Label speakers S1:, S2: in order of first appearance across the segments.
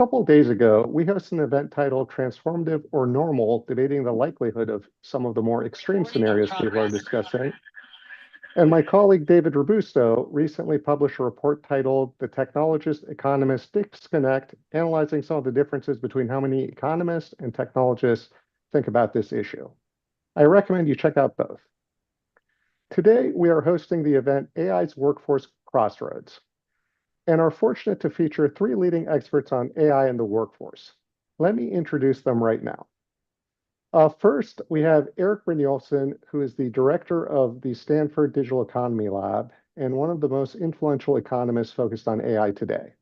S1: Couple days ago, we hosted an event titled Transformative or Normal, debating the likelihood of some of the more extreme scenarios people are discussing. And my colleague David Robusto recently published a report titled The Technologist Economist Disconnect, analyzing some of the differences between how many economists and technologists think about this issue. I recommend you check out both. Today, we are hosting the event AI's Workforce Crossroads, and are fortunate to feature three leading experts on AI in the workforce. Let me introduce them right now. First, we have Eric Brynjolfsson, who is the director of the Stanford Digital Economy Lab and one of the most influential economists focused on AI today.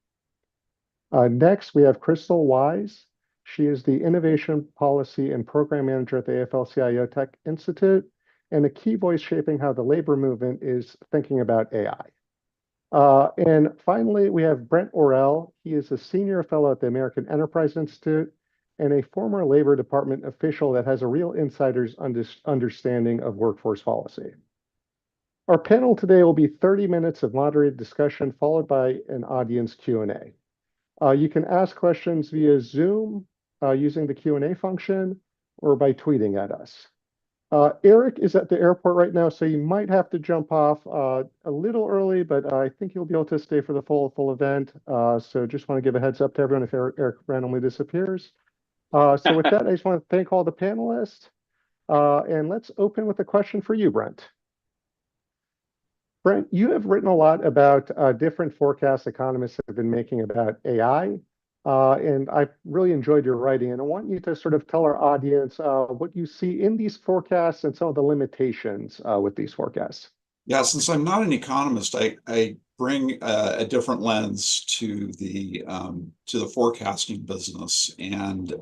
S1: Next, we have Crystal Wise. She is the Innovation Policy and Program Manager at the AFL-CIO Tech Institute and a key voice shaping how the labor movement is thinking about AI. And finally, we have Brent Orell. He is a senior fellow at the American Enterprise Institute and a former Labor Department official that has a real insider's understanding of workforce policy. Our panel today will be 30 minutes of moderated discussion followed by an audience Q&A. You can ask questions via Zoom using the Q&A function or by tweeting at us. Eric is at the airport right now, so you might have to jump off a little early, but I think you'll be able to stay for the full event. So just want to give a heads up to everyone if Eric randomly disappears. So with that, I just want to thank all the panelists. And let's open with a question for you, Brent. Brent, you have written a lot about different forecasts economists have been making about AI. And I really enjoyed your writing, and I want you to sort of tell our audience what you see in these forecasts and some of the limitations with these forecasts.
S2: Yeah, since I'm not an economist, I bring a different lens to the forecasting business. And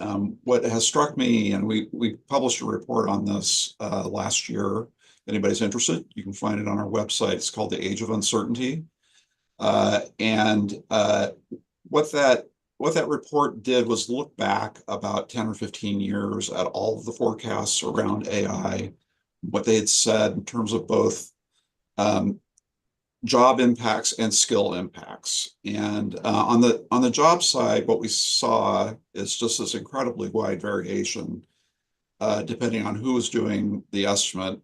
S2: what has struck me, and we published a report on this last year. If anybody's interested, you can find it on our website. It's called The Age of Uncertainty. What that report did was look back about 10 or 15 years at all of the forecasts around AI, what they had said in terms of both job impacts and skill impacts. And on the job side, what we saw is just this incredibly wide variation depending on who was doing the estimate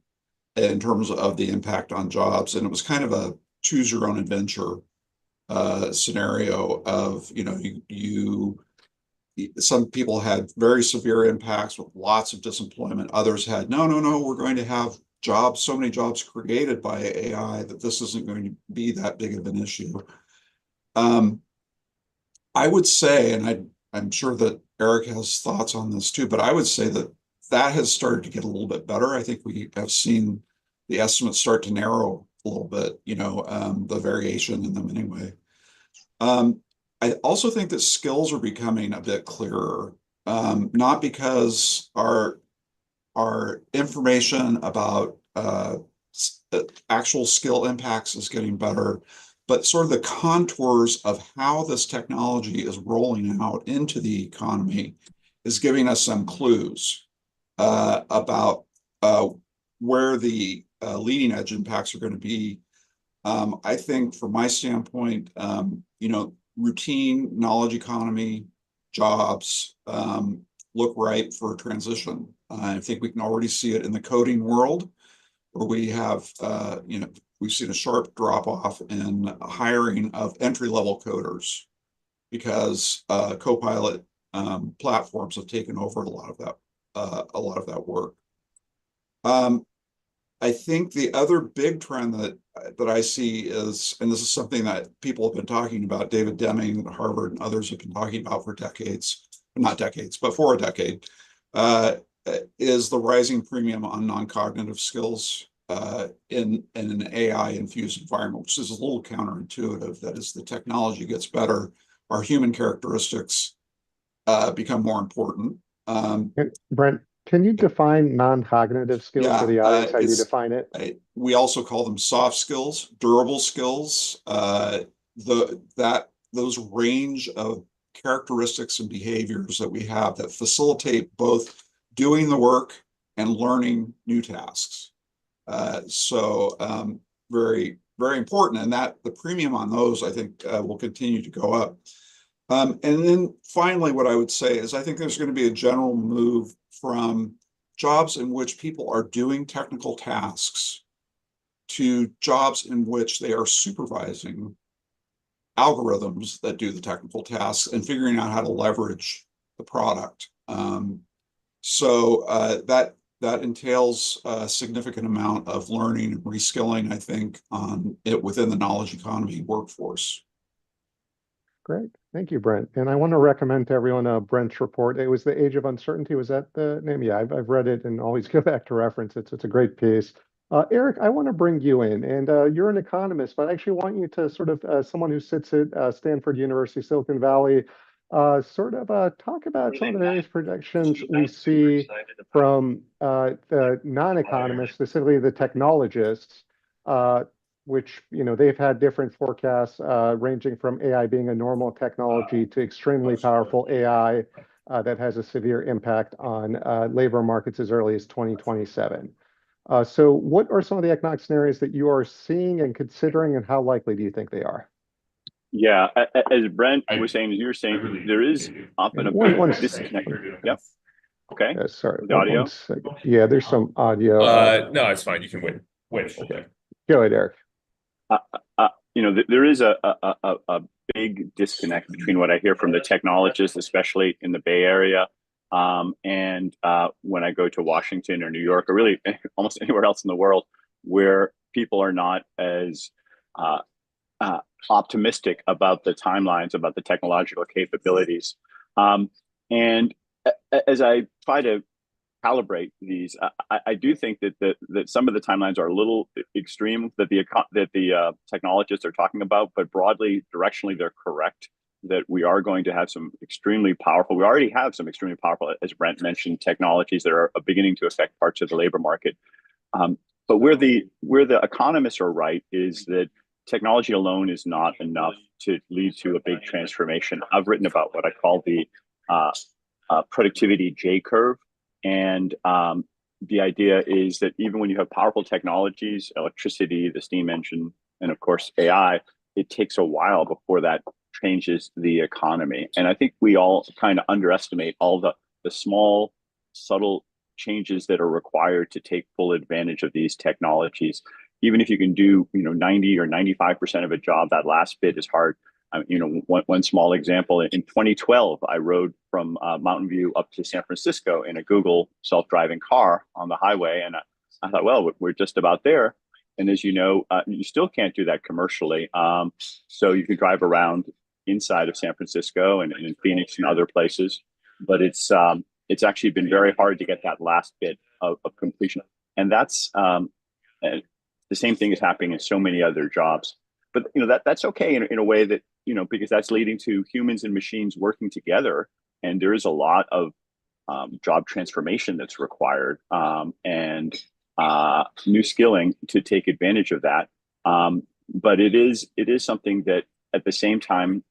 S2: in terms of the impact on jobs. And it was kind of a choose your own adventure scenario of, some people had very severe impacts with lots of disemployment. Others had, no, we're going to have jobs, so many jobs created by AI that this isn't going to be that big of an issue. I would say, and I'm sure that Eric has thoughts on this too, but I would say that has started to get a little bit better. I think we have seen the estimates start to narrow a little bit, the variation in them anyway. I also think that skills are becoming a bit clearer, not because our information about actual skill impacts is getting better, but sort of the contours of how this technology is rolling out into the economy is giving us some clues about where the leading edge impacts are going to be. I think from my standpoint, routine knowledge economy jobs look ripe for transition. I think we can already see it in the coding world, where we have, we've seen a sharp drop off in hiring of entry-level coders because Copilot platforms have taken over a lot of that work. I think the other big trend that I see is, and this is something that people have been talking about, David Deming at Harvard and others have been talking about for decades, not decades, but for a decade, is the rising premium on non-cognitive skills in an AI-infused environment, which is a little counterintuitive. That as the technology gets better, our human characteristics become more important.
S1: Brent, can you define non-cognitive skills for the audience? How do you define it?
S2: We also call them soft skills, durable skills. Those range of characteristics and behaviors that we have that facilitate both doing the work and learning new tasks. Very, very important, and that the premium on those, I think, will continue to go up. And then finally, what I would say is I think there's going to be a general move from jobs in which people are doing technical tasks to jobs in which they are supervising algorithms that do the technical tasks and figuring out how to leverage the product. That entails a significant amount of learning and reskilling, I think, on it within the knowledge economy workforce.
S1: Great. Thank you, Brent. And I want to recommend to everyone Brent's report. It was The Age of Uncertainty. Was that the name? Yeah, I've read it and always go back to reference it. It's a great piece. Eric, I want to bring you in, and you're an economist, but I actually want you to sort of, someone who sits at Stanford University, Silicon Valley, talk about some of the various projections we see from the non-economists, specifically the technologists, which, they've had different forecasts ranging from AI being a normal technology to extremely powerful AI that has a severe impact on labor markets as early as 2027. So what are some of the economic scenarios that you are seeing and considering, and how likely do you think they are?
S3: Yeah, as Brent was saying, as you were saying, there is often a big disconnect. Yep. Okay.
S1: Yeah, sorry.
S3: The audio?
S1: One second. Yeah, there's some audio.
S4: No, it's fine. You can wait a full
S1: Okay.
S4: bit.
S1: Go ahead, Eric.
S3: There is a big disconnect between what I hear from the technologists, especially in the Bay Area, and when I go to Washington or New York, or really almost anywhere else in the world, where people are not as optimistic about the timelines, about the technological capabilities. And as I try to calibrate these, I do think that some of the timelines are a little extreme that the technologists are talking about, but broadly, directionally, they're correct. That we are going to have some extremely powerful. We already have some extremely powerful, as Brent mentioned, technologies that are beginning to affect parts of the labor market. But where the economists are right is that technology alone is not enough to lead to a big transformation. I've written about what I call the productivity J curve. And the idea is that even when you have powerful technologies, electricity, the steam engine, and of course AI, it takes a while before that changes the economy. And I think we all kind of underestimate all the small, subtle changes that are required to take full advantage of these technologies. Even if you can do 90 or 95% of a job, that last bit is hard. One small example, in 2012, I rode from Mountain View up to San Francisco in a Google self-driving car on the highway. And I thought, well, we're just about there. And as you know, you still can't do that commercially. So you can drive around inside of San Francisco and in Phoenix and other places. But it's actually been very hard to get that last bit of completion. And that's the same thing is happening in so many other jobs. But that's okay in a way that because that's leading to humans and machines working together, and there is a lot of job transformation that's required and new skilling to take advantage of that. But it is something that at the same time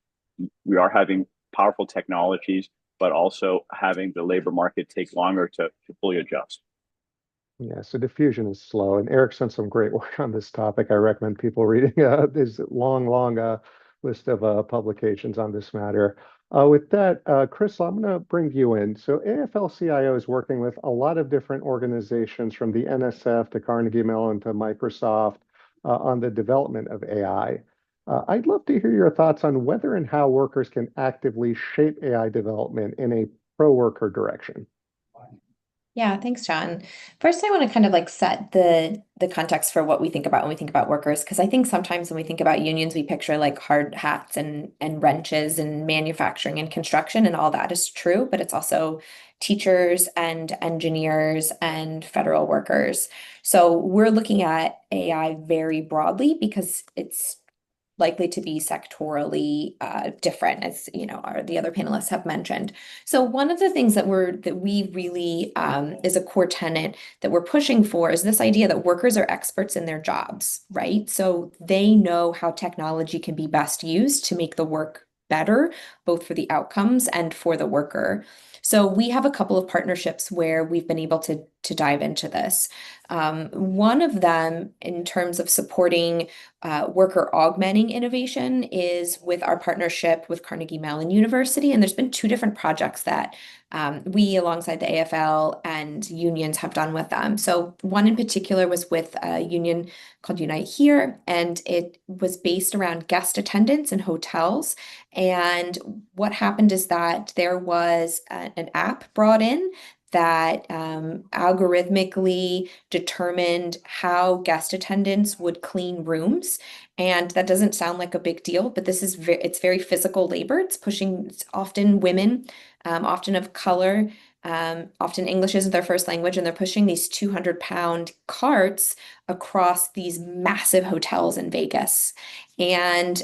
S3: we are having powerful technologies, but also having the labor market take longer to fully adjust.
S1: Yeah, so diffusion is slow, and Eric's done some great work on this topic. I recommend people reading his long list of publications on this matter. With that, Chris, I'm going to bring you in. So AFL-CIO is working with a lot of different organizations, from the NSF to Carnegie Mellon to Microsoft, on the development of AI. I'd love to hear your thoughts on whether and how workers can actively shape AI development in a pro-worker direction.
S5: Yeah, thanks, John. First, I want to kind of set the context for what we think about when we think about workers, because I think sometimes when we think about unions, we picture hard hats and wrenches and manufacturing and construction, and all that is true, but it's also teachers and engineers and federal workers. So we're looking at AI very broadly because it's likely to be sectorally different, as the other panelists have mentioned. So one of the things that we really is a core tenet that we're pushing for is this idea that workers are experts in their jobs, right? So they know how technology can be best used to make the work better, both for the outcomes and for the worker. So we have a couple of partnerships where we've been able to dive into this. One of them, in terms of supporting worker augmenting innovation, is with our partnership with Carnegie Mellon University. And there's been two different projects that we, alongside the AFL and unions, have done with them. So one in particular was with a union called Unite Here, and it was based around guest attendance in hotels. And what happened is that there was an app brought in that algorithmically determined how guest attendants would clean rooms. And that doesn't sound like a big deal, but this is it's very physical labor. It's often women, often of color, often English isn't their first language, and they're pushing these 200-pound carts across these massive hotels in Vegas. And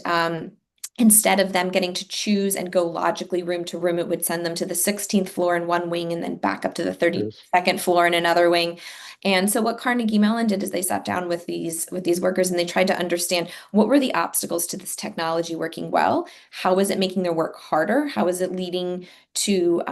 S5: instead of them getting to choose and go logically room to room, it would send them to the 16th floor in one wing and then back up to the 32nd floor in another wing. And so what Carnegie Mellon did is they sat down with these workers and they tried to understand what were the obstacles to this technology working well? How is it making their work harder? How is it leading to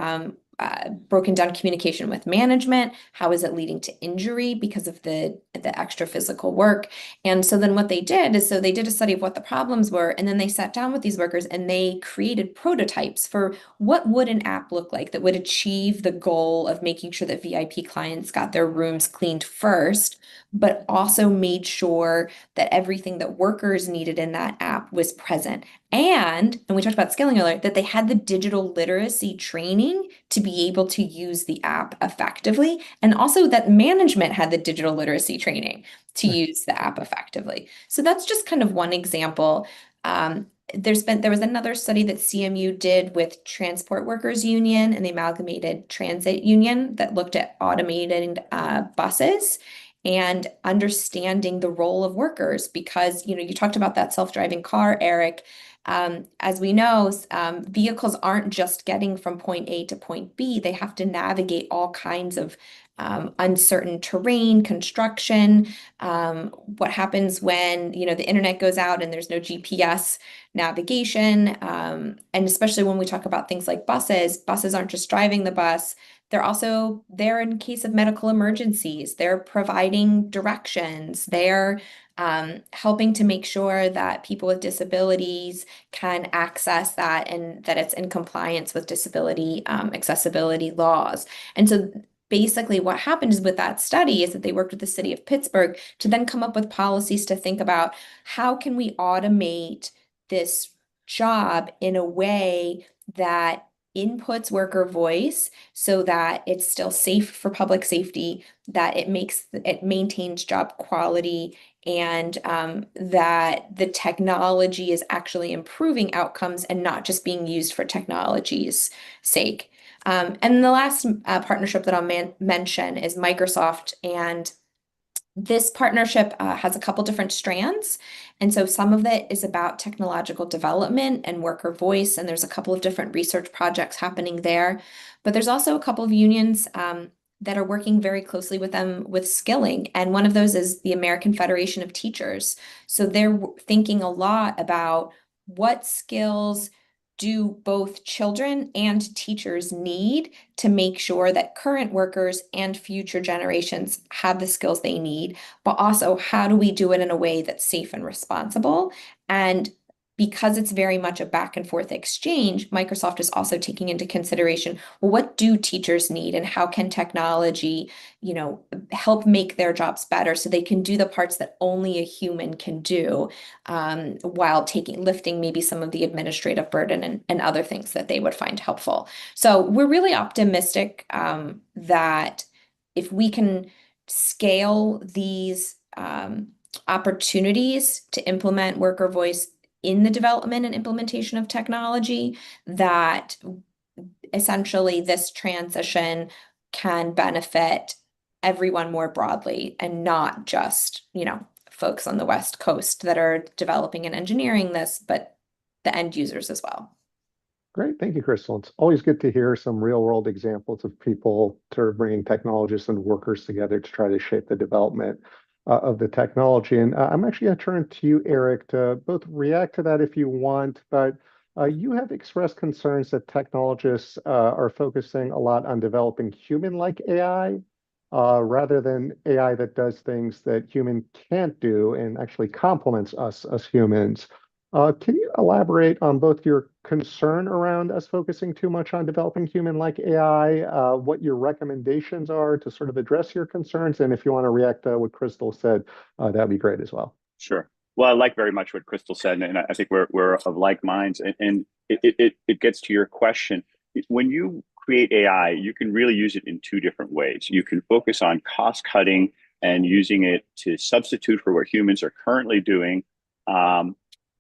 S5: broken down communication with management? How is it leading to injury because of the extra physical work? And so then what they did is, so they did a study of what the problems were, and then they sat down with these workers and they created prototypes for what would an app look like that would achieve the goal of making sure that VIP clients got their rooms cleaned first, but also made sure that everything that workers needed in that app was present. And we talked about scaling earlier, that they had the digital literacy training to be able to use the app effectively. And also that management had the digital literacy training to use the app effectively. So that's just kind of one example. There was another study that CMU did with Transport Workers Union and the Amalgamated Transit Union that looked at automated buses and understanding the role of workers, because you talked about that self-driving car, Eric. As we know, vehicles aren't just getting from point A to point B. They have to navigate all kinds of uncertain terrain, construction. What happens when the internet goes out and there's no GPS navigation? And especially when we talk about things like buses aren't just driving the bus. They're also there in case of medical emergencies. They're providing directions. They're helping to make sure that people with disabilities can access that and that it's in compliance with disability accessibility laws. And so basically what happened is with that study is that they worked with the city of Pittsburgh to then come up with policies to think about how can we automate this job in a way that inputs worker voice so that it's still safe for public safety, that it maintains job quality, and that the technology is actually improving outcomes and not just being used for technology's sake. And the last partnership that I'll mention is Microsoft, and this partnership has a couple different strands. And so some of it is about technological development and worker voice, and there's a couple of different research projects happening there. But there's also a couple of unions that are working very closely with them with skilling. And one of those is the American Federation of Teachers. So they're thinking a lot about what skills do both children and teachers need to make sure that current workers and future generations have the skills they need, but also how do we do it in a way that's safe and responsible? And because it's very much a back and forth exchange, Microsoft is also taking into consideration, well, what do teachers need and how can technology, help make their jobs better so they can do the parts that only a human can do, while lifting maybe some of the administrative burden and other things that they would find helpful. So we're really optimistic that if we can scale these opportunities to implement worker voice in the development and implementation of technology, that essentially this transition can benefit everyone more broadly and not just, folks on the West Coast that are developing and engineering this, but the end users as well.
S1: Great. Thank you, Crystal. It's always good to hear some real world examples of people sort of bringing technologists and workers together to try to shape the development of the technology. And I'm actually going to turn to you, Eric, to both react to that if you want, but You have expressed concerns that technologists are focusing a lot on developing human-like AI rather than AI that does things that human can't do and actually complements us as humans. Can you elaborate on both your concern around us focusing too much on developing human-like AI, what your recommendations are to sort of address your concerns, and if you want to react to what Crystal said, that'd be great as well.
S3: Sure. Well, I like very much what Crystal said, and I think we're of like minds. And it gets to your question. When you create AI, you can really use it in two different ways. You can focus on cost cutting and using it to substitute for what humans are currently doing,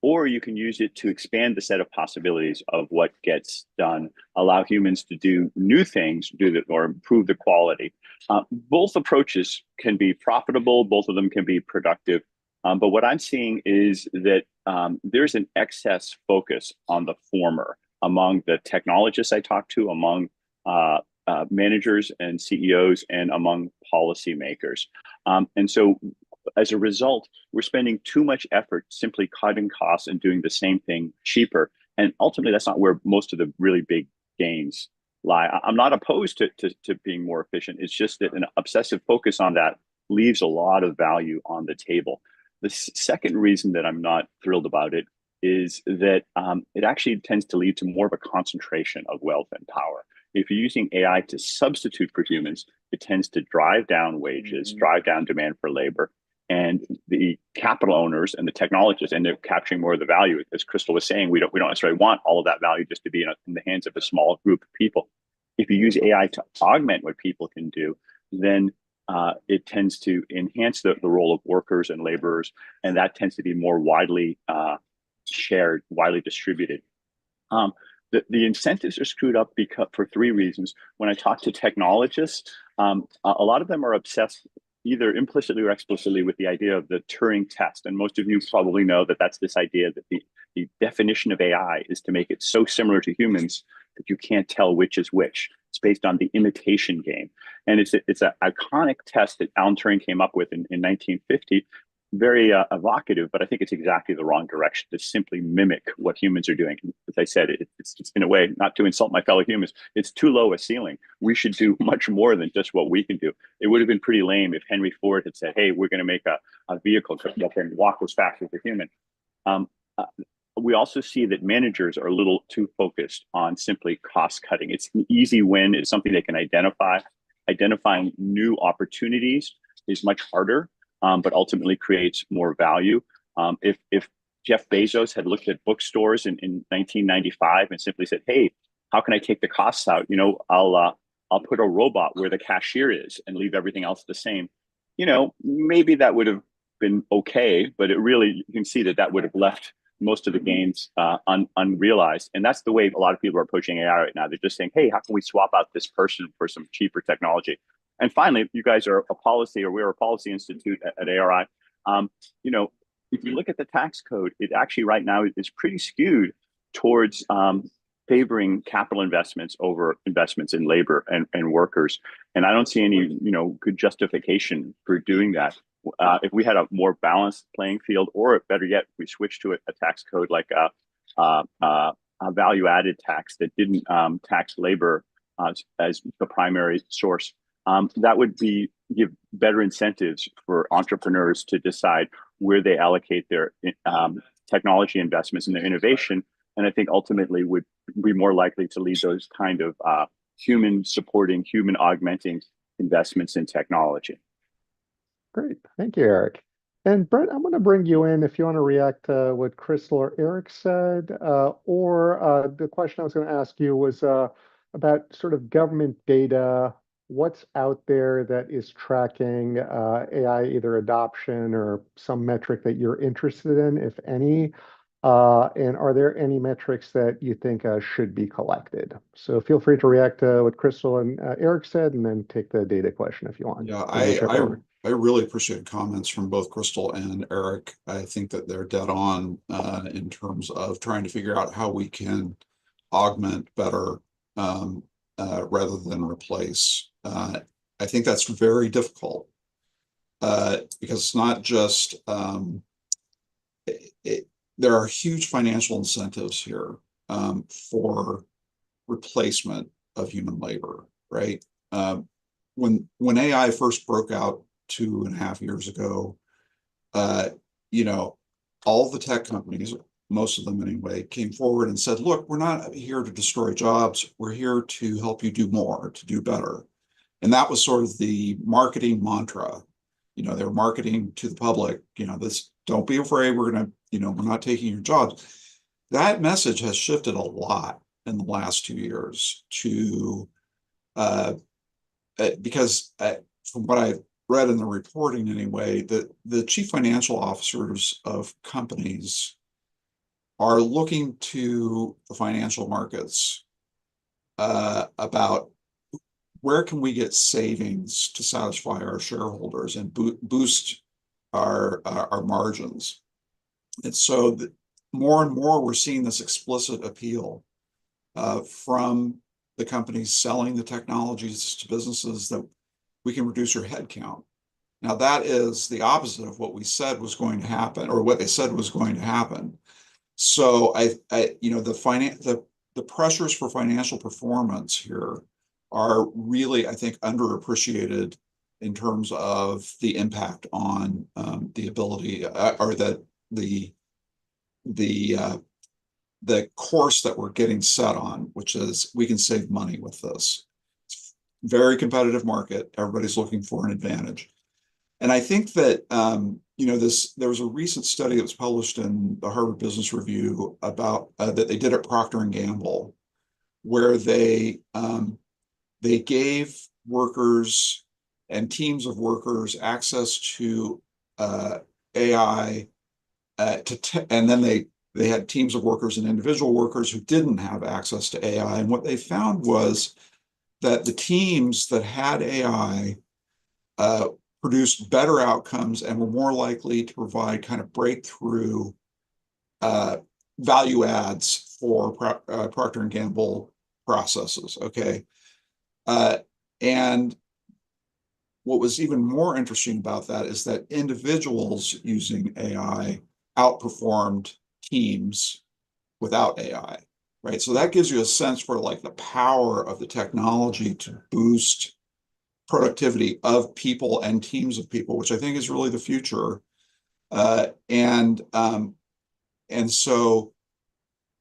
S3: or you can use it to expand the set of possibilities of what gets done, allow humans to do new things, or improve the quality. Both approaches can be profitable. Both of them can be productive. But what I'm seeing is that there's an excess focus on the former among the technologists I talk to, among managers and CEOs, and among policymakers. And so as a result, we're spending too much effort simply cutting costs and doing the same thing cheaper. And ultimately, that's not where most of the really big gains lie. I'm not opposed to being more efficient. It's just that an obsessive focus on that leaves a lot of value on the table. The second reason that I'm not thrilled about it is that it actually tends to lead to more of a concentration of wealth and power. If you're using AI to substitute for humans, it tends to drive down wages, drive down demand for labor, and the capital owners and the technologists end up capturing more of the value. As Crystal was saying, we don't necessarily want all of that value just to be in the hands of a small group of people. If you use AI to augment what people can do, then it tends to enhance the role of workers and laborers, and that tends to be more widely shared, widely distributed. The incentives are screwed up for three reasons. When I talk to technologists, a lot of them are obsessed either implicitly or explicitly with the idea of the Turing test. And most of you probably know that that's this idea that the definition of AI is to make it so similar to humans that you can't tell which is which. It's based on the imitation game. And it's an iconic test that Alan Turing came up with in 1950. Very evocative, but I think it's exactly the wrong direction to simply mimic what humans are doing. As I said, it's in a way, not to insult my fellow humans, it's too low a ceiling. We should do much more than just what we can do. It would have been pretty lame if Henry Ford had said, hey, we're going to make a vehicle that can walk as fast as a human. We also see that managers are a little too focused on simply cost cutting. It's an easy win. It's something they can identify. Identifying new opportunities is much harder, but ultimately creates more value. If Jeff Bezos had looked at bookstores in 1995 and simply said, hey, how can I take the costs out? I'll put a robot where the cashier is and leave everything else the same. Maybe that would have been okay, but you can see that would have left most of the gains unrealized. And that's the way a lot of people are approaching AI right now. They're just saying, hey, how can we swap out this person for some cheaper technology? And finally, you guys are we're a policy institute at ARI. If you look at the tax code, it actually right now is pretty skewed towards favoring capital investments over investments in labor and workers. And I don't see any, good justification for doing that. If we had a more balanced playing field, or better yet, we switched to a tax code like a value-added tax that didn't tax labor as the primary source, that would give better incentives for entrepreneurs to decide where they allocate their technology investments and their innovation. And I think ultimately would be more likely to lead those kind of human-supporting, human-augmenting investments in technology.
S1: Great. Thank you, Eric. And Brett, I'm going to bring you in if you want to react to what Crystal or Eric said, or the question I was going to ask you was about sort of government data, what's out there that is tracking AI, either adoption or some metric that you're interested in, if any, and are there any metrics that you think should be collected? So feel free to react to what Crystal and Eric said, and then take the data question if you want.
S2: Yeah, I really appreciate comments from both Crystal and Eric. I think that they're dead on in terms of trying to figure out how we can augment better rather than replace. I think that's very difficult because it's not just there are huge financial incentives here for replacement of human labor, right? When AI first broke out 2.5 years ago, all the tech companies, most of them anyway, came forward and said, look, we're not here to destroy jobs. We're here to help you do more, to do better. And that was sort of the marketing mantra. They were marketing to the public, this, don't be afraid, we're not taking your jobs. That message has shifted a lot in the last 2 years because from what I've read in the reporting anyway, the chief financial officers of companies are looking to the financial markets about where can we get savings to satisfy our shareholders and boost our margins. And so more and more we're seeing this explicit appeal from the companies selling the technologies to businesses that we can reduce your headcount. Now that is the opposite of what we said was going to happen, or what they said was going to happen. So the pressures for financial performance here are really, I think, underappreciated in terms of the impact on the ability or the course that we're getting set on, which is we can save money with this. It's a very competitive market. Everybody's looking for an advantage. And I think that, there was a recent study that was published in the Harvard Business Review about that they did at Procter & Gamble, where they gave workers and teams of workers access to AI, and then they had teams of workers and individual workers who didn't have access to AI. And what they found was that the teams that had AI produced better outcomes and were more likely to provide kind of breakthrough value adds for Procter & Gamble processes, okay? And what was even more interesting about that is that individuals using AI outperformed teams without AI, right? So that gives you a sense for like the power of the technology to boost productivity of people and teams of people, which I think is really the future. And so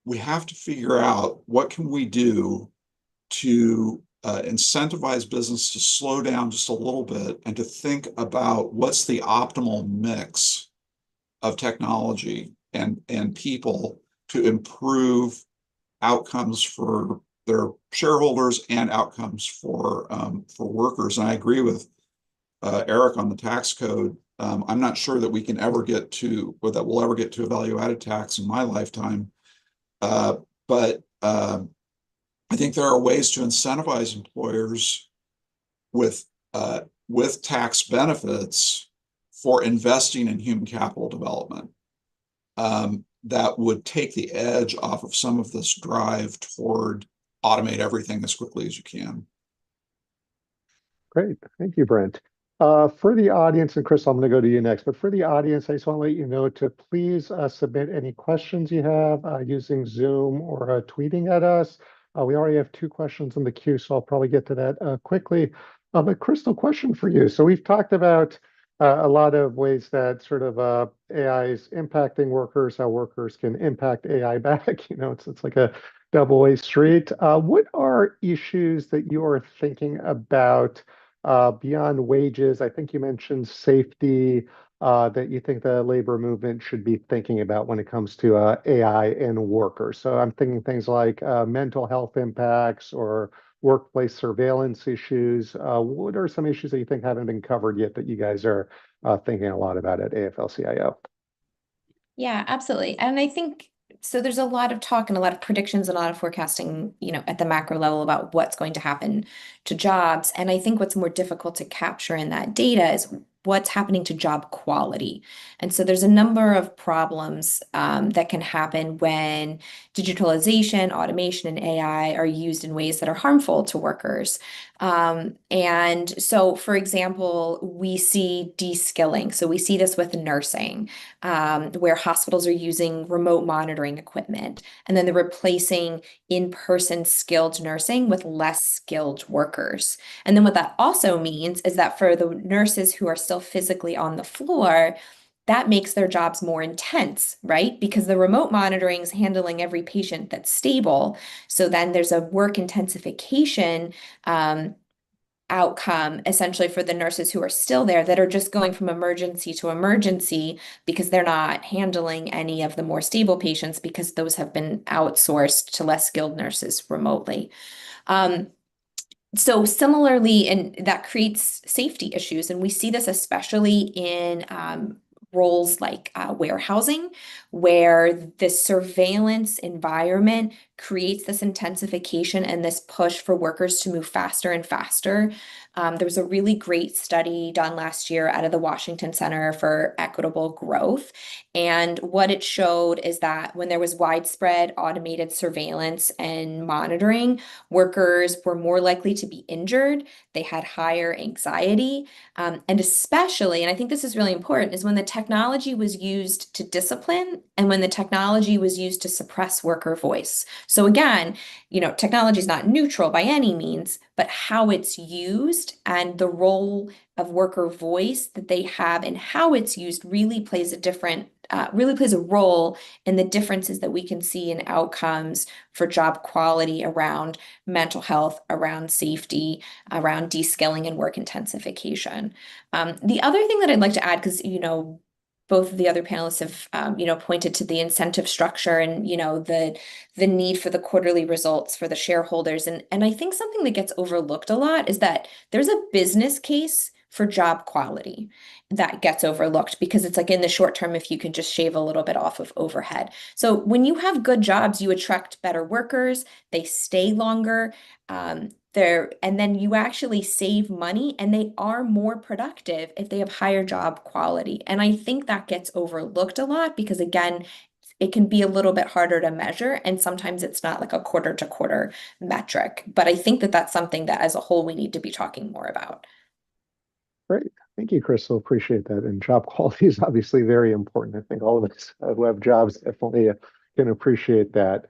S2: we have to figure out what can we do to incentivize business to slow down just a little bit and to think about what's the optimal mix of technology and people to improve outcomes for their shareholders and outcomes for workers. And I agree with Eric on the tax code. I'm not sure that we can ever get to, or that we'll ever get to a value-added tax in my lifetime. But I think there are ways to incentivize employers with tax benefits for investing in human capital development that would take the edge off of some of this drive toward automate everything as quickly as you can.
S1: Great. Thank you, Brent. For the audience, and Chris, I'm going to go to you next, but for the audience, I just want to let you know to please submit any questions you have using Zoom or tweeting at us. We already have 2 questions in the queue, so I'll probably get to that quickly. But Crystal, question for you. So we've talked about a lot of ways that sort of AI is impacting workers, how workers can impact AI back. It's like a double-way street. What are issues that you are thinking about beyond wages? I think you mentioned safety, that you think the labor movement should be thinking about when it comes to AI and workers. So I'm thinking things like mental health impacts or workplace surveillance issues. What are some issues that you think haven't been covered yet that you guys are thinking a lot about at AFL-CIO?
S5: Yeah, absolutely. And I think so there's a lot of talk and a lot of predictions and a lot of forecasting, at the macro level about what's going to happen to jobs. And I think what's more difficult to capture in that data is what's happening to job quality. And so there's a number of problems that can happen when digitalization, automation, and AI are used in ways that are harmful to workers. And so, for example, we see de-skilling. So we see this with nursing, where hospitals are using remote monitoring equipment, and then they're replacing in-person skilled nursing with less skilled workers. And then what that also means is that for the nurses who are still physically on the floor, that makes their jobs more intense, right? Because the remote monitoring is handling every patient that's stable. So then there's a work intensification outcome essentially for the nurses who are still there that are just going from emergency to emergency because they're not handling any of the more stable patients because those have been outsourced to less skilled nurses remotely. So similarly, and that creates safety issues, and we see this especially in roles like warehousing, where the surveillance environment creates this intensification and this push for workers to move faster and faster. There was a really great study done last year out of the Washington Center for Equitable Growth. And what it showed is that when there was widespread automated surveillance and monitoring, workers were more likely to be injured. They had higher anxiety. And especially, and I think this is really important, is when the technology was used to discipline and when the technology was used to suppress worker voice. So again, technology is not neutral by any means, but how it's used and the role of worker voice that they have and how it's used really plays a role in the differences that we can see in outcomes for job quality around mental health, around safety, around de-skilling and work intensification. The other thing that I'd like to add, because both of the other panelists have pointed to the incentive structure and the need for the quarterly results for the shareholders, and I think something that gets overlooked a lot is that there's a business case for job quality that gets overlooked because it's like in the short term, if you can just shave a little bit off of overhead. So when you have good jobs, you attract better workers, they stay longer, and then you actually save money and they are more productive if they have higher job quality. And I think that gets overlooked a lot because again, it can be a little bit harder to measure and sometimes it's not like a quarter to quarter metric. But I think that that's something that as a whole we need to be talking more about.
S1: Great. Thank you, Crystal. Appreciate that. And job quality is obviously very important. I think all of us who have jobs definitely can appreciate that.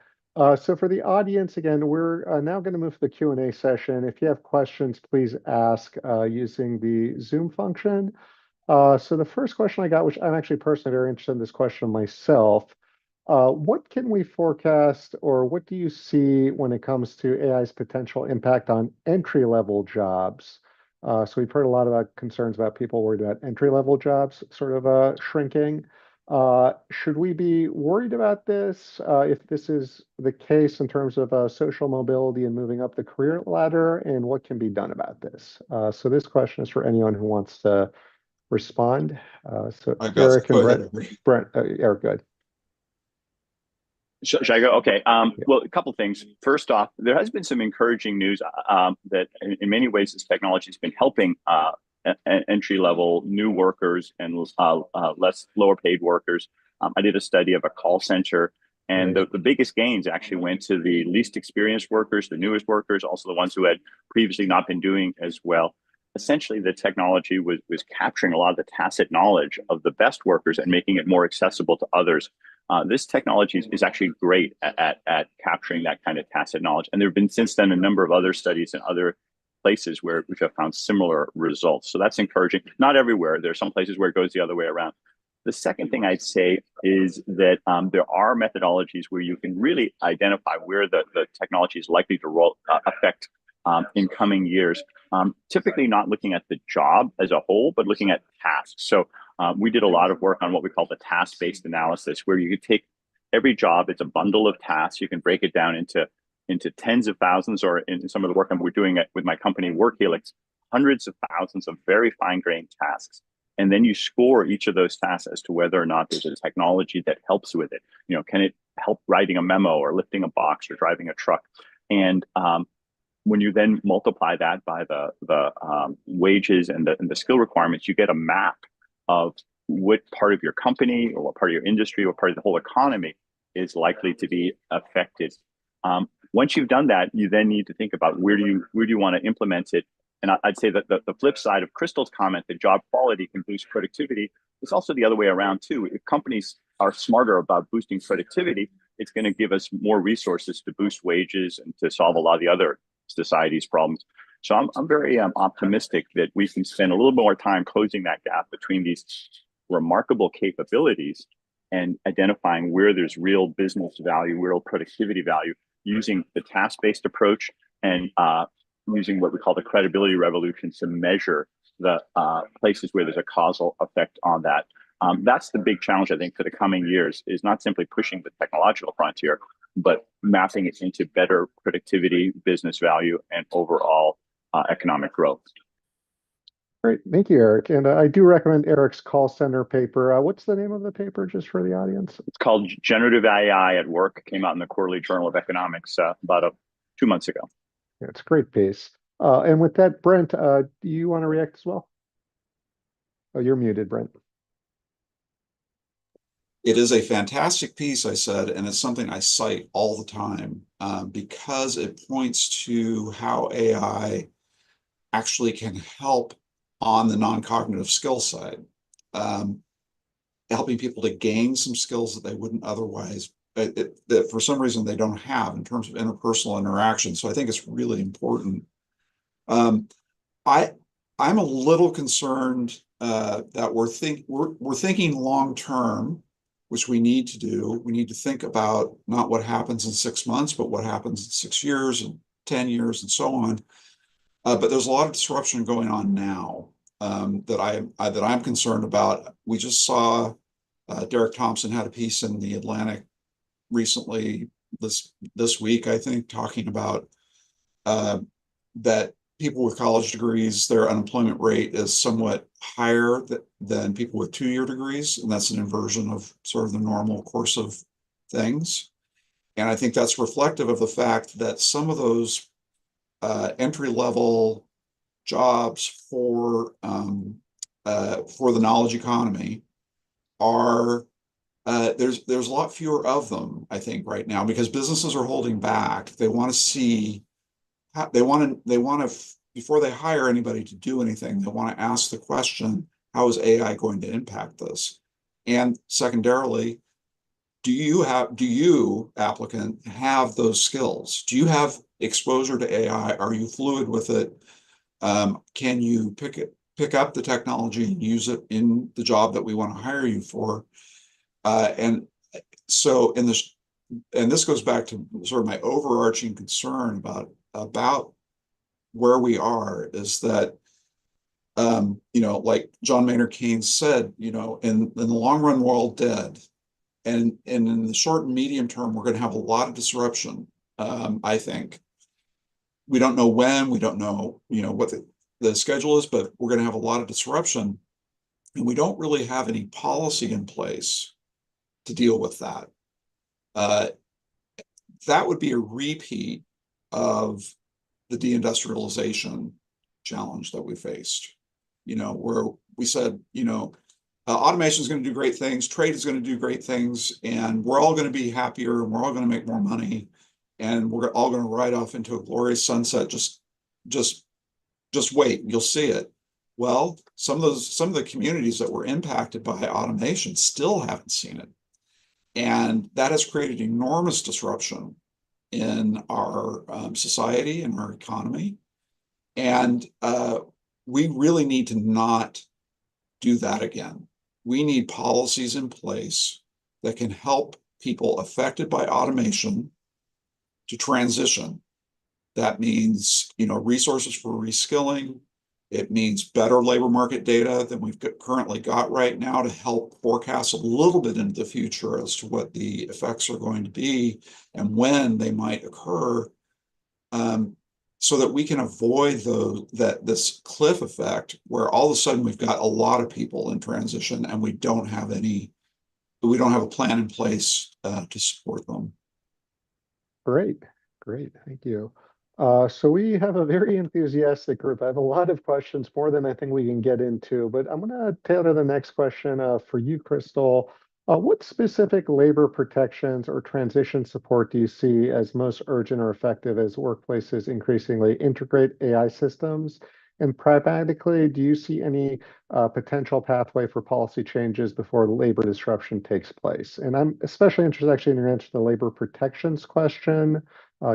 S1: So for the audience, again, we're now going to move to the Q&A session. If you have questions, please ask using the Zoom function. So the first question I got, which I'm actually personally very interested in this question myself, what can we forecast or what do you see when it comes to AI's potential impact on entry-level jobs? So we've heard a lot about concerns about people worried about entry-level jobs sort of shrinking. Should we be worried about this if this is the case in terms of social mobility and moving up the career ladder, and what can be done about this? So this question is for anyone who wants to respond. So
S2: I got
S1: Eric and
S2: go ahead.
S1: Brent, Eric, good.
S3: Should I go? Okay. Well, a couple things. First off, there has been some encouraging news that in many ways this technology has been helping entry-level new workers and lower paid workers. I did a study of a call center, and the biggest gains actually went to the least experienced workers, the newest workers, also the ones who had previously not been doing as well. Essentially, the technology was capturing a lot of the tacit knowledge of the best workers and making it more accessible to others. This technology is actually great at capturing that kind of tacit knowledge. And there have been since then a number of other studies in other places where we have found similar results. So that's encouraging. Not everywhere. There are some places where it goes the other way around. The second thing I'd say is that there are methodologies where you can really identify where the technology is likely to affect in coming years. Typically not looking at the job as a whole, but looking at tasks. So we did a lot of work on what we call the task-based analysis, where you could take every job, it's a bundle of tasks. You can break it down into tens of thousands, or in some of the work we're doing with my company, WorkHelix, hundreds of thousands of very fine-grained tasks. And then you score each of those tasks as to whether or not there's a technology that helps with it. Can it help writing a memo or lifting a box or driving a truck? And when you then multiply that by the wages and the skill requirements, you get a map of what part of your company or what part of your industry or part of the whole economy is likely to be affected. Once you've done that, you then need to think about where do you want to implement it. And I'd say that the flip side of Crystal's comment that job quality can boost productivity is also the other way around too. If companies are smarter about boosting productivity, it's going to give us more resources to boost wages and to solve a lot of the other society's problems. So I'm very optimistic that we can spend a little more time closing that gap between these remarkable capabilities and identifying where there's real business value, real productivity value, using the task-based approach and using what we call the credibility revolution to measure the places where there's a causal effect on that. That's the big challenge, I think, for the coming years, is not simply pushing the technological frontier, but mapping it into better productivity, business value, and overall economic growth.
S1: Great. Thank you, Eric. And I do recommend Eric's call center paper. What's the name of the paper, just for the audience?
S3: It's called Generative AI at Work. It came out in the Quarterly Journal of Economics about 2 months ago.
S1: Yeah, it's a great piece. And with that, Brent, do you want to react as well? Oh, you're muted, Brent.
S2: It is a fantastic piece, I said, and it's something I cite all the time because it points to how AI actually can help on the non-cognitive skill side, helping people to gain some skills that they wouldn't otherwise, that for some reason they don't have in terms of interpersonal interaction. So I think it's really important. I'm a little concerned that we're thinking long term, which we need to do. We need to think about not what happens in 6 months, but what happens in 6 years and 10 years and so on. But there's a lot of disruption going on now that I'm concerned about. We just saw Derek Thompson had a piece in the Atlantic recently this week, I think, talking about that people with college degrees, their unemployment rate is somewhat higher than people with 2-year degrees, and that's an inversion of sort of the normal course of things. And I think that's reflective of the fact that some of those entry-level jobs for the knowledge economy are there's a lot fewer of them, I think, right now, because businesses are holding back. They want to see they want to before they hire anybody to do anything, they want to ask the question, how is AI going to impact this? And secondarily, do you applicant have those skills? Do you have exposure to AI? Are you fluid with it? Can you pick up the technology and use it in the job that we want to hire you for? And so this goes back to sort of my overarching concern about where we are, is that like John Maynard Keynes said, in the long run, we're all dead. And in the short and medium term, we're going to have a lot of disruption. I think we don't know when, we don't know, what the schedule is, but we're going to have a lot of disruption, and we don't really have any policy in place to deal with that. That would be a repeat of the deindustrialization challenge that we faced, where we said, automation is going to do great things, trade is going to do great things, and we're all going to be happier, and we're all going to make more money, and we're all going to ride off into a glorious sunset. Just wait, you'll see it. Well, some of the communities that were impacted by automation still haven't seen it, and that has created enormous disruption in our society and our economy. And we really need to not do that again. We need policies in place that can help people affected by automation to transition. That means, resources for reskilling. It means better labor market data than we've currently got right now to help forecast a little bit into the future as to what the effects are going to be and when they might occur, so that we can avoid this cliff effect where all of a sudden we've got a lot of people in transition and we don't have a plan in place to support them.
S1: Great. Thank you. So we have a very enthusiastic group. I have a lot of questions, more than I think we can get into, but I'm going to tailor the next question for you, Crystal. What specific labor protections or transition support do you see as most urgent or effective as workplaces increasingly integrate AI systems? And pragmatically, do you see any potential pathway for policy changes before labor disruption takes place? And I'm especially interested actually in your answer to the labor protections question,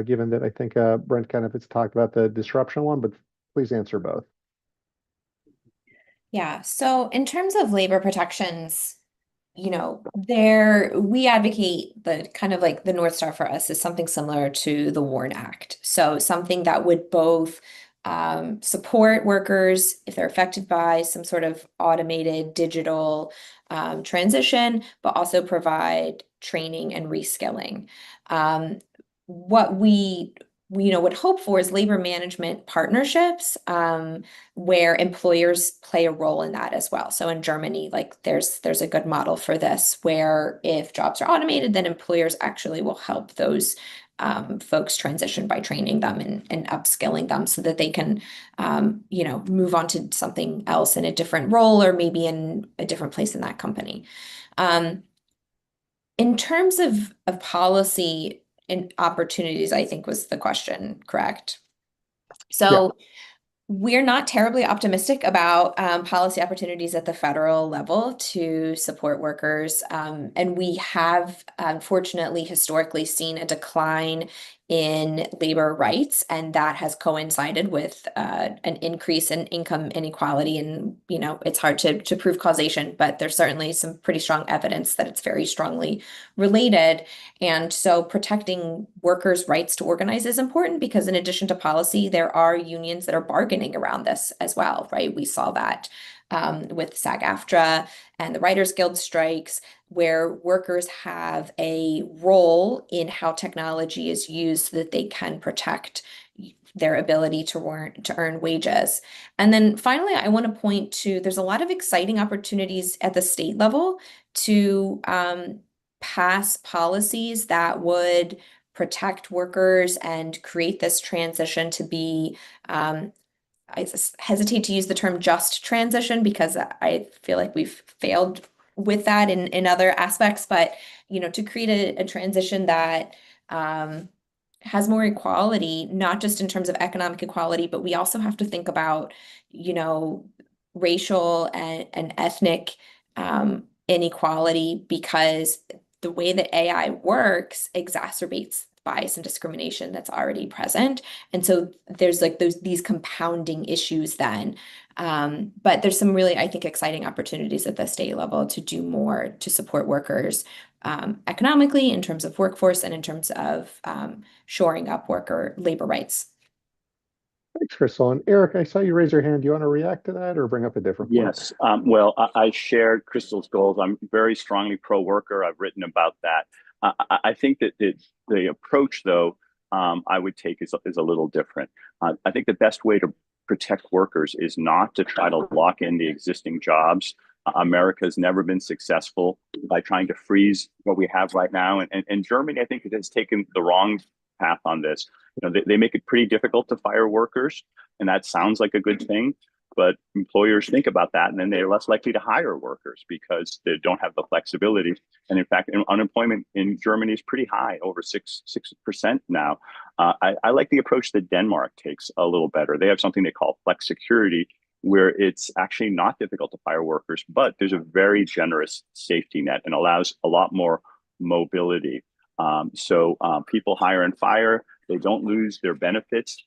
S1: given that I think Brent kind of has talked about the disruption one, but please answer both.
S5: Yeah, so in terms of labor protections, we advocate the kind of like the North Star for us is something similar to the WARN Act. So something that would both support workers if they're affected by some sort of automated digital transition, but also provide training and reskilling. What we would hope for is labor management partnerships where employers play a role in that as well. So in Germany, like there's a good model for this where if jobs are automated, then employers actually will help those folks transition by training them and upskilling them so that they can move on to something else in a different role or maybe in a different place in that company. In terms of policy and opportunities, I think was the question, correct? So we're not terribly optimistic about policy opportunities at the federal level to support workers. And we have, unfortunately, historically seen a decline in labor rights, and that has coincided with an increase in income inequality. And, it's hard to prove causation, but there's certainly some pretty strong evidence that it's very strongly related. And so protecting workers' rights to organize is important because in addition to policy, there are unions that are bargaining around this as well, right? We saw that with SAG-AFTRA and the Writers Guild strikes, where workers have a role in how technology is used so that they can protect their ability to earn wages. And then finally, I want to point to there's a lot of exciting opportunities at the state level to pass policies that would protect workers and create this transition to be I hesitate to use the term just transition because I feel like we've failed with that in other aspects, but to create a transition that has more equality, not just in terms of economic equality, but we also have to think about, racial and ethnic inequality because the way that AI works exacerbates bias and discrimination that's already present. And so there's like these compounding issues then. But there's some really, I think, exciting opportunities at the state level to do more to support workers economically in terms of workforce and in terms of shoring up worker labor rights.
S1: Thanks, Crystal. And Eric, I saw you raise your hand. Do you want to react to that or bring up a different point?
S3: Yes. Well, I shared Crystal's goals. I'm very strongly pro-worker. I've written about that. I think that the approach, though, I would take is a little different. I think the best way to protect workers is not to try to lock in the existing jobs. America has never been successful by trying to freeze what we have right now. And Germany, I think, it has taken the wrong path on this. They make it pretty difficult to fire workers, and that sounds like a good thing. But employers think about that, and then they're less likely to hire workers because they don't have the flexibility. And in fact, unemployment in Germany is pretty high, over 6% now. I like the approach that Denmark takes a little better. They have something they call flex security, where it's actually not difficult to fire workers, but there's a very generous safety net and allows a lot more mobility. So people hire and fire, they don't lose their benefits.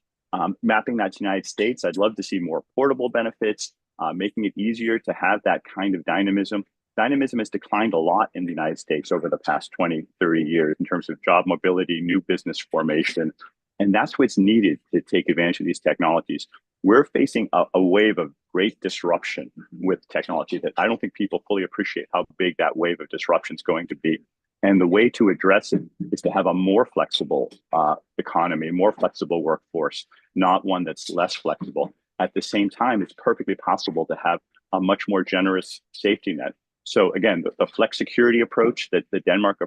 S3: Mapping that to the United States, I'd love to see more portable benefits, making it easier to have that kind of dynamism. Dynamism has declined a lot in the United States over the past 20, 30 years in terms of job mobility, new business formation. And that's what's needed to take advantage of these technologies. We're facing a wave of great disruption with technology that I don't think people fully appreciate how big that wave of disruption is going to be. And the way to address it is to have a more flexible economy, more flexible workforce, not one that's less flexible. At the same time, it's perfectly possible to have a much more generous safety net. So again, the flex security approach that the Denmark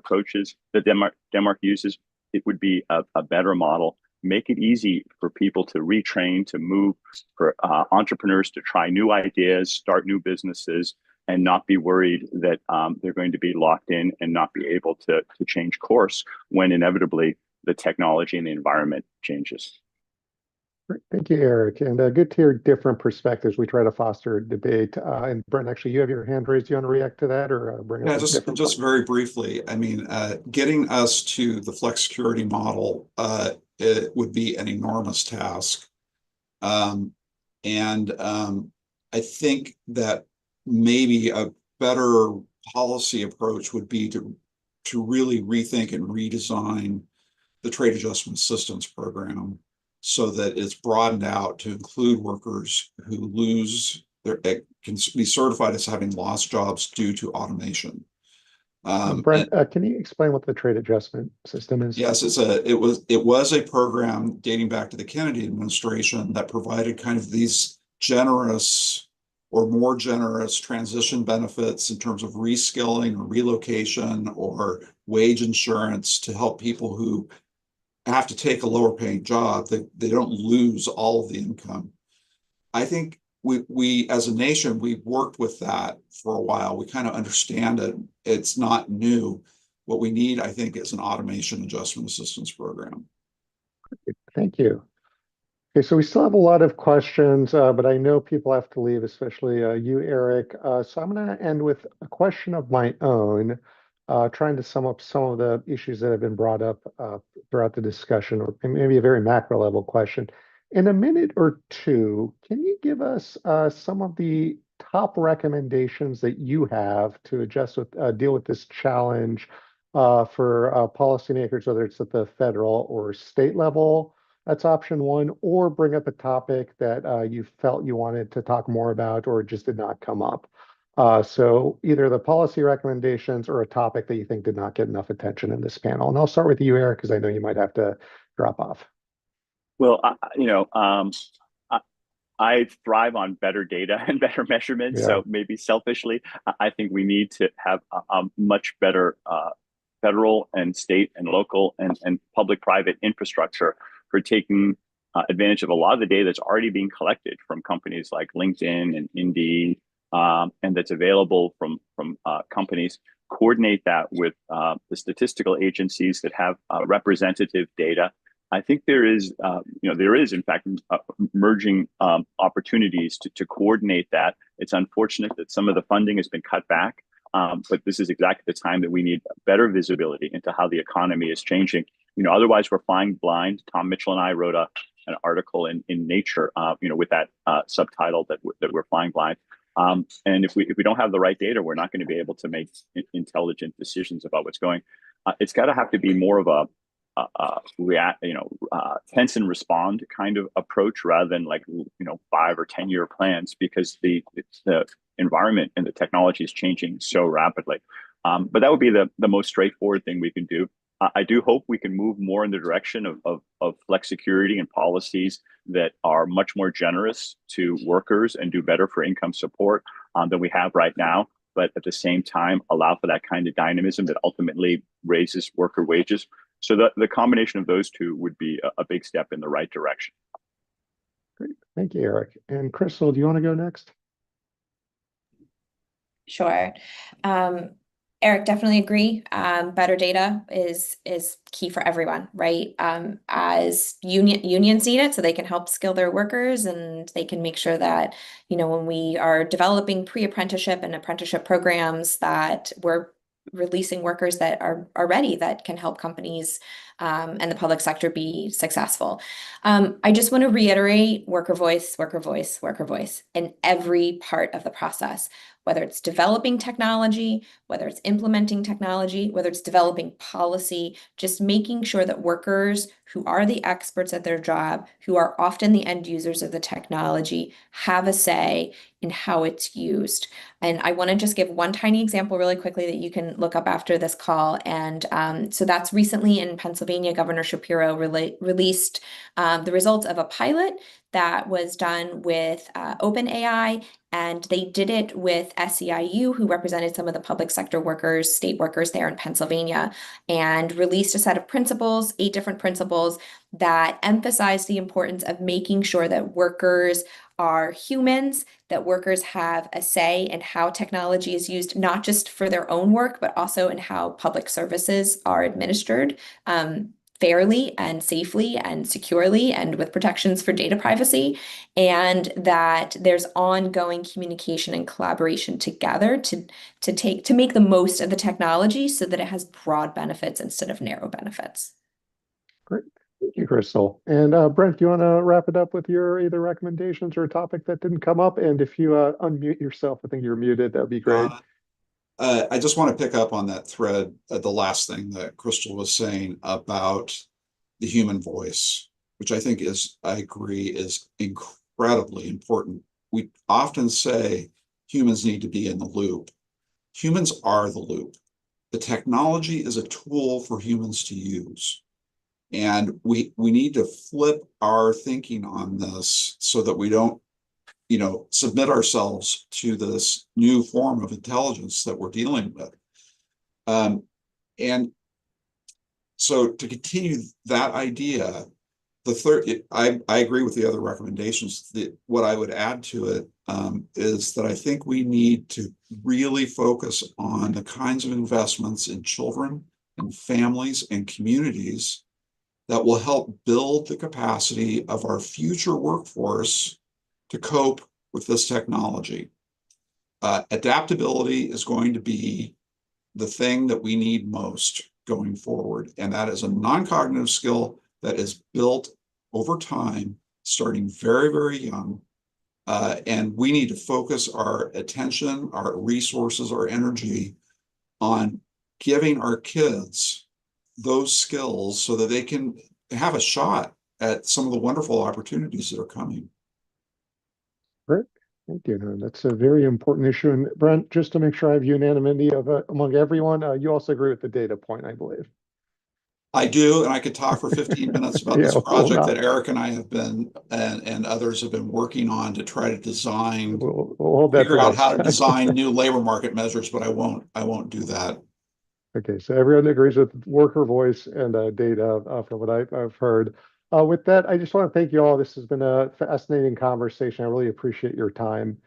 S3: uses, it would be a better model. make it easy for people to retrain, to move, for entrepreneurs to try new ideas, start new businesses, and not be worried that they're going to be locked in and not be able to change course when inevitably the technology and the environment changes.
S1: Great. Thank you, Eric. And good to hear different perspectives. We try to foster debate. And Brent, actually, you have your hand raised. Do you want to react to that or bring up a different
S2: just
S1: point?
S2: very briefly. I mean, getting us to the flex security model, it would be an enormous task. I think that maybe a better policy approach would be to really rethink and redesign the trade adjustment assistance program so that it's broadened out to include workers who lose their, can be certified as having lost jobs due to automation.
S1: Brent, can you explain what the trade adjustment system is?
S2: Yes, it was a program dating back to the Kennedy administration that provided kind of these generous or more generous transition benefits in terms of reskilling or relocation or wage insurance to help people who have to take a lower paying job. They don't lose all of the income. I think we as a nation, we've worked with that for a while. We kind of understand it. It's not new. What we need, I think, is an automation adjustment assistance program.
S1: Thank you. Okay, so we still have a lot of questions, but I know people have to leave, especially you, Eric. So I'm going to end with a question of my own, trying to sum up some of the issues that have been brought up throughout the discussion, or maybe a very macro level question. In a minute or two, can you give us some of the top recommendations that you have to adjust with deal with this challenge for policymakers, whether it's at the federal or state level? That's option one, or bring up a topic that you felt you wanted to talk more about or just did not come up. So either the policy recommendations or a topic that you think did not get enough attention in this panel. And I'll start with you, Eric, because I know you might have to drop off.
S3: Well, I thrive on better data and better measurements.
S1: Yeah.
S3: So maybe selfishly, I think we need to have a much better federal and state and local and public-private infrastructure for taking advantage of a lot of the data that's already being collected from companies like LinkedIn and Indeed, and that's available from companies. Coordinate that with the statistical agencies that have representative data. I think there is in fact emerging opportunities to coordinate that. It's unfortunate that some of the funding has been cut back, but this is exactly the time that we need better visibility into how the economy is changing. Otherwise we're flying blind. Tom Mitchell and I wrote an article in Nature, with that subtitle that we're flying blind. And if we don't have the right data, we're not going to be able to make intelligent decisions about what's going. It's got to have to be more of a tense and respond kind of approach rather than 5 or 10 year plans, because the environment and the technology is changing so rapidly. But that would be the most straightforward thing we can do. I do hope we can move more in the direction of flex security and policies that are much more generous to workers and do better for income support than we have right now. But at the same time, allow for that kind of dynamism that ultimately raises worker wages. So the combination of those two would be a big step in the right direction.
S1: Great. Thank you, Eric. And Crystal, do you want to go next?
S5: Sure. Eric, definitely agree. Better data is key for everyone, right? As unions need it, so they can help skill their workers, and they can make sure that, when we are developing pre-apprenticeship and apprenticeship programs, that we're releasing workers that are ready, that can help companies and the public sector be successful. I just want to reiterate worker voice, worker voice, worker voice in every part of the process, whether it's developing technology, whether it's implementing technology, whether it's developing policy, just making sure that workers who are the experts at their job, who are often the end users of the technology, have a say in how it's used. And I want to just give one tiny example really quickly that you can look up after this call. And so that's recently in Pennsylvania, Governor Shapiro released the results of a pilot that was done with OpenAI, and they did it with SEIU, who represented some of the public sector workers, state workers there in Pennsylvania, and released a set of principles, 8 different principles that emphasize the importance of making sure that workers are humans, that workers have a say in how technology is used, not just for their own work, but also in how public services are administered fairly and safely and securely and with protections for data privacy, and that there's ongoing communication and collaboration together to make the most of the technology so that it has broad benefits instead of narrow benefits.
S1: Great. Thank you, Crystal. And Brent, do you want to wrap it up with your either recommendations or a topic that didn't come up? And if you unmute yourself, I think you're muted, that'd be great.
S2: I just want to pick up on that thread, the last thing that Crystal was saying about the human voice, which I think I agree, is incredibly important. We often say humans need to be in the loop. Humans are the loop. The technology is a tool for humans to use. And we need to flip our thinking on this so that we don't, submit ourselves to this new form of intelligence that we're dealing with. And so to continue that idea, I agree with the other recommendations. What I would add to it is that I think we need to really focus on the kinds of investments in children and families and communities that will help build the capacity of our future workforce to cope with this technology. Adaptability is going to be the thing that we need most going forward, and that is a non-cognitive skill that is built over time, starting very, very young, and we need to focus our attention, our resources, our energy on giving our kids those skills so that they can have a shot at some of the wonderful opportunities that are coming.
S1: Great. Thank you. No, that's a very important issue. And Brent, just to make sure I have unanimity among everyone, you also agree with the data point, I believe.
S2: I do, and I could talk for 15 minutes about this project that Eric and I have been, and others have been working on to try to design, figure out how to design new labor market measures, but I won't do that.
S1: Okay, so everyone agrees with worker voice and data from what I've heard. With that, I just want to thank you all. This has been a fascinating conversation. I really appreciate your time.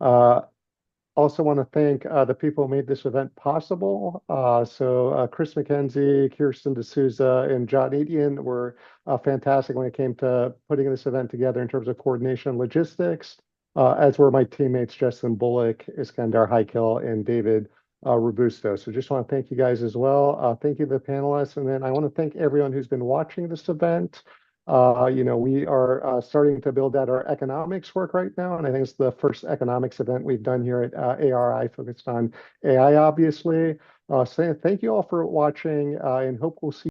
S1: Also want to thank the people who made this event possible. Chris McKenzie, Kirsten D'Souza, and John Etienne were fantastic when it came to putting this event together in terms of coordination and logistics, as were my teammates Justin Bullock, Iskandar Heikel, and David Robusto. So just want to thank you guys as well. Thank you to the panelists. And then I want to thank everyone who's been watching this event. We are starting to build out our economics work right now, and I think it's the first economics event we've done here at ARI focused on AI, obviously. So thank you all for watching, and hope we'll see